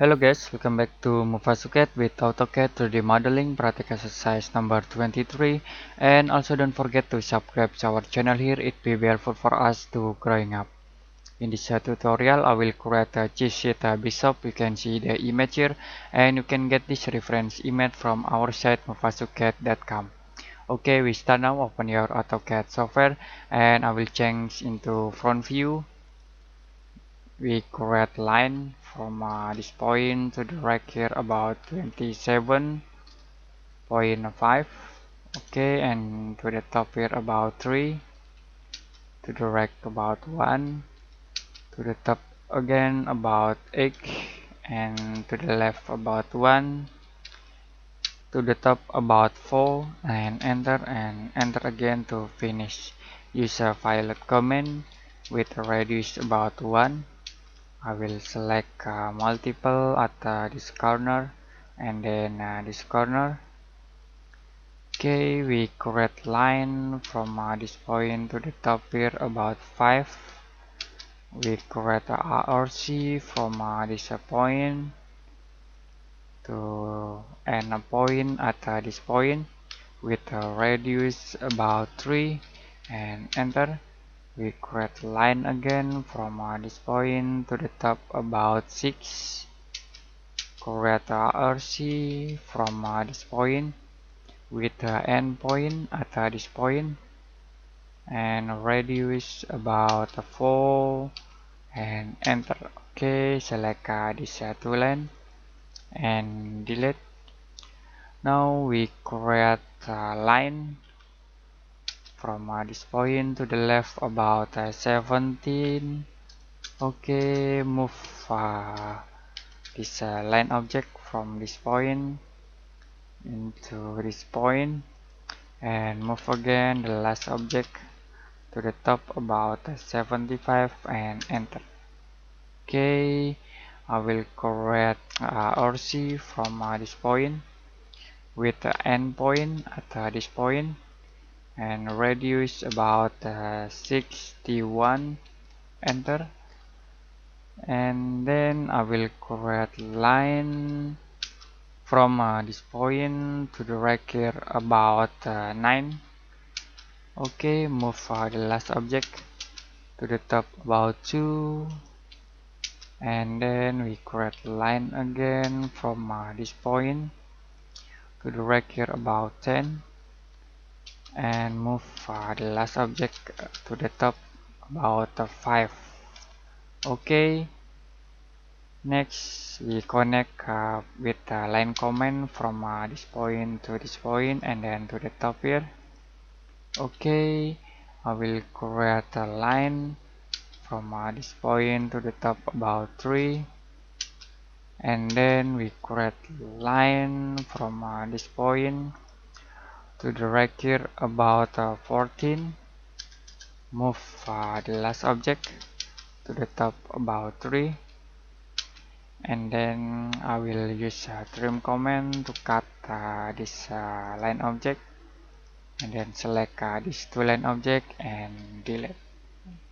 Hello guys, welcome back to Mufasuket with AutoCAD 3D Modeling Practice Exercise number 23. And also don't forget to subscribe to our channel here, it will be helpful for us to growing up. In this tutorial, I will create a cheat sheet Bishop. You can see the image here, and you can get this reference image from our site mufasuket.com. Okay, we start now. Open your AutoCAD software, and I will change into front view. We create line from this point to the right here about 27.5. Okay, and to the top here about 3, to the right about 1, to the top again about 8, and to the left about 1, to the top about 4, and enter again to finish. Use a violet command with a radius about 1. I will select multiple at this corner and then this corner. Okay, we create line from this point to the top here about 5. We create a RC from this point to end a point at this point with a radius about 3 and enter. We create line again from this point to the top about 6. Create a RC from this point with the end point at this point and radius about 4 and enter. Okay, select this two line and delete. Now we create a line from this point to the left about 17. Okay, move this line object from this point into this point and move again the last object to the top about 75 and enter. Okay, I will create RC from this point with the end point at this point and radius about 61, enter. And then I will create line from this point to the right here about 9. Okay, move the last object to the top about 2 and then we create line again from this point to the right here about 10 and move the last object to the top about 5. Okay, next we connect with the line command from this point to this point and then to the top here. Okay, I will create a line from this point to the top about 3 and then we create line from this point to the right here about 14. Move the last object to the top about 3 and then I will use trim command to cut this line object and then select this two line object and delete.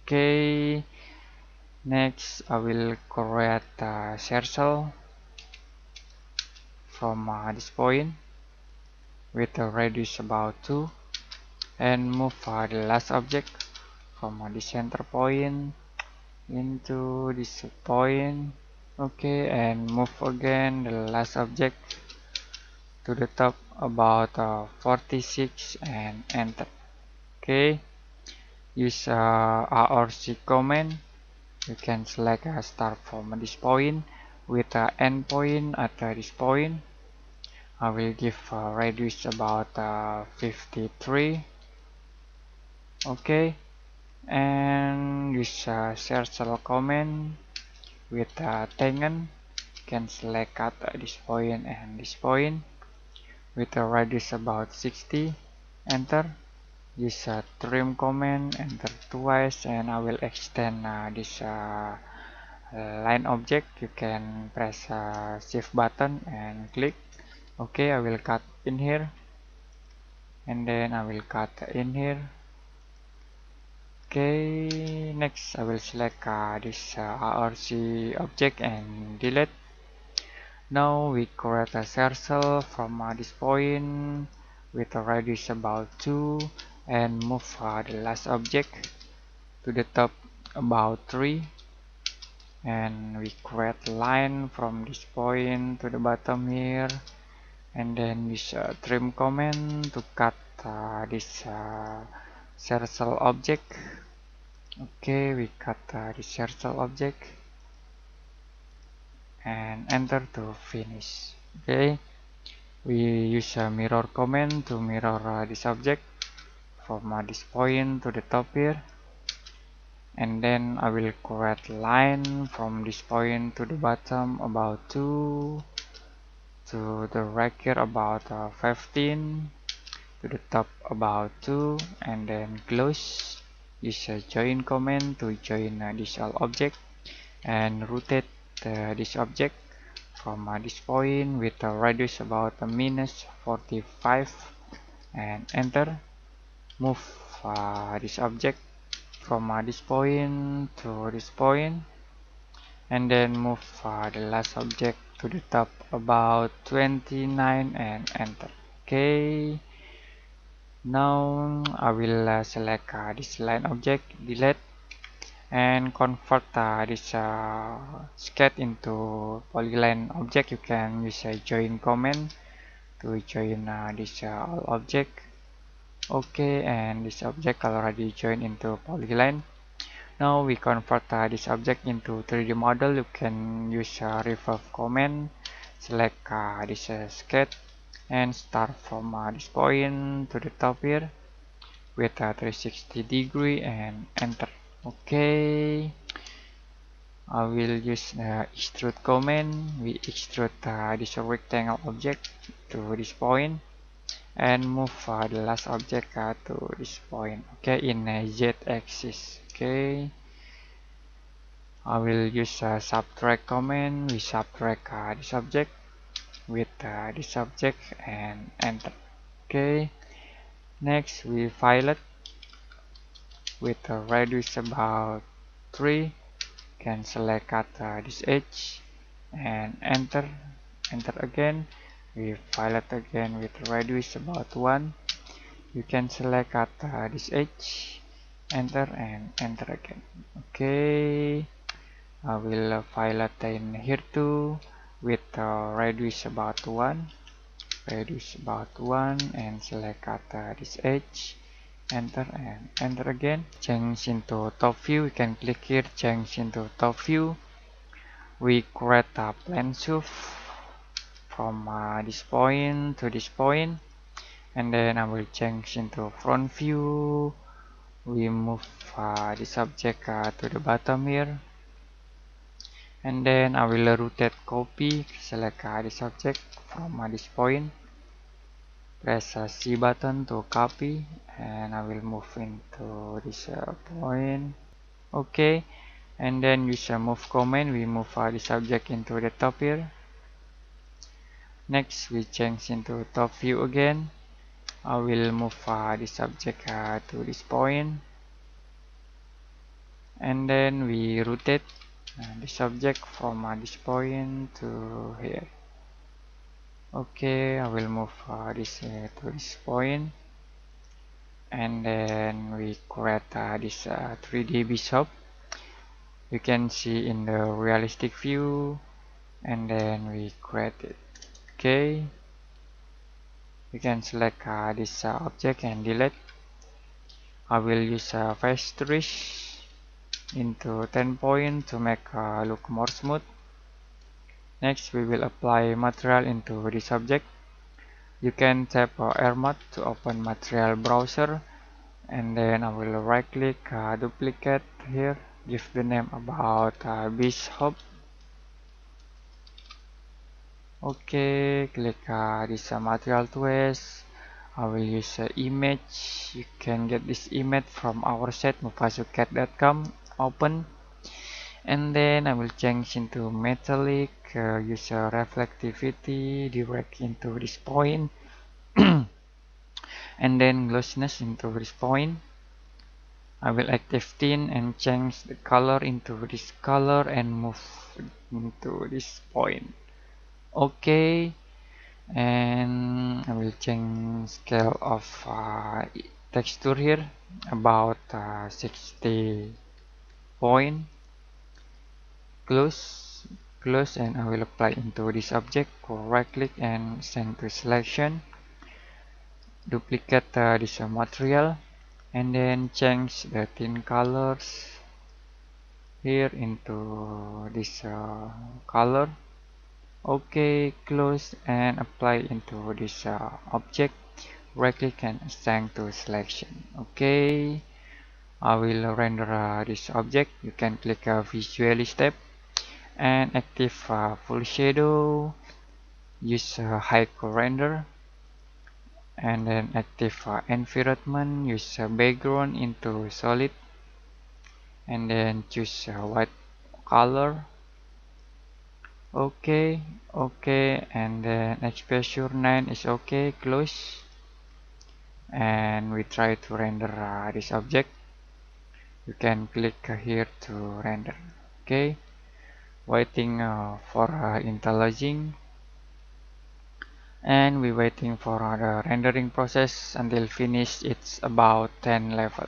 Okay, next I will create a circle from this point with a radius about 2 and move the last object from the center point into this point. Okay, and move again the last object to the top about 46 and enter. Okay, use RC command. You can select a start from this point with an end point at this point. I will give a radius about 53. Okay, and use circle command with tangent. You can select at this point and this point with a radius about 60. Enter. Use trim command. Enter twice, and I will extend this line object. You can press shift button and click. Okay, I will cut in here and then I will cut in here. Okay, next I will select this RC object and delete. Now we create a circle from this point with a radius about 2 and move the last object to the top about 3, and we create a line from this point to the bottom here, and then use a trim command to cut this circle object. Okay, we cut the circle object and enter to finish. Okay, we use a mirror command to mirror this object from this point to the top here, and then I will create line from this point to the bottom about 2, to the right here about 15, to the top about 2, and then close. Use a join command to join this all object and rotate this object from this point with a radius about minus 45, and enter. Move this object from this point to this point, and then move the last object to the top about 29 and enter. Okay, now I will select this line object, delete, and convert this sketch into polyline object. You can use a join command to join this all object. Okay, and this object already joined into polyline. Now we convert this object into 3D model. You can use a revolve command, select this sketch, and start from this point to the top here with a 360 degree and enter. Okay, I will use extrude command. We extrude this rectangle object to this point and move the last object to this point. Okay, in Z axis. Okay, I will use a subtract command. We subtract this object with this object and enter. Okay, next we file it with a radius about 3. Can select this edge and enter. Enter again. We file it again with radius about 1. You can select this edge, enter, and enter again. Okay, I will file it in here too with radius about 1. Radius about 1, and select this edge, enter, and enter again. Change into top view. We can click here, change into top view. We create a plane shift from this point to this point, and then I will change into front view. We move this object to the bottom here, and then I will rotate copy. Select this object from this point, press C button to copy, and I will move into this point. Okay, and then use a move command. We move this object into the top here. Next we change into top view again. I will move this object to this point, and then we rotate this object from this point to here. Okay, I will move this to this point, and then we create this 3D bishop. You can see in the realistic view, and then we create it. Okay, you can select this object and delete. I will use a face trace into 10 point to make look more smooth. Next we will apply material into this object. You can tap R mod to open material browser, and then I will right click duplicate here, give the name about bishop. Okay, click this material tools. I will use image. You can get this image from our site mufasucat.com. Open, and then I will change into metallic. Use reflectivity direct into this point, and then glossiness into this point. I will active 15 and change the color into this color and move into this point. okay, and I will change scale of texture here about 60 point. Close, and I will apply into this object. Right click and send to selection, duplicate this material, and then change the tint colors here into this color. Okay, close and apply into this object. Right click and send to selection. Okay, I will render this object. You can click visually step and active full shadow. Use high render, and then active environment. Use background into solid, and then choose white color. Okay, okay, and then exposure 9 is okay. Close, and we try to render this object. You can click here to render. Okay, waiting for interlacing, and we waiting for the rendering process until finish. It's about 10 level.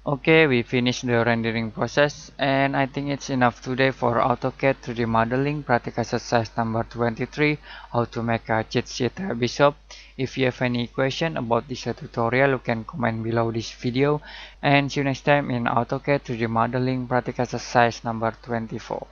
Okay, we finished the rendering process, and I think it's enough today for AutoCAD 3D modeling practical exercise number 23, how to make a cheat sheet bishop. If you have any question about this tutorial, you can comment below this video, and see you next time in AutoCAD 3D modeling practical exercise number 24.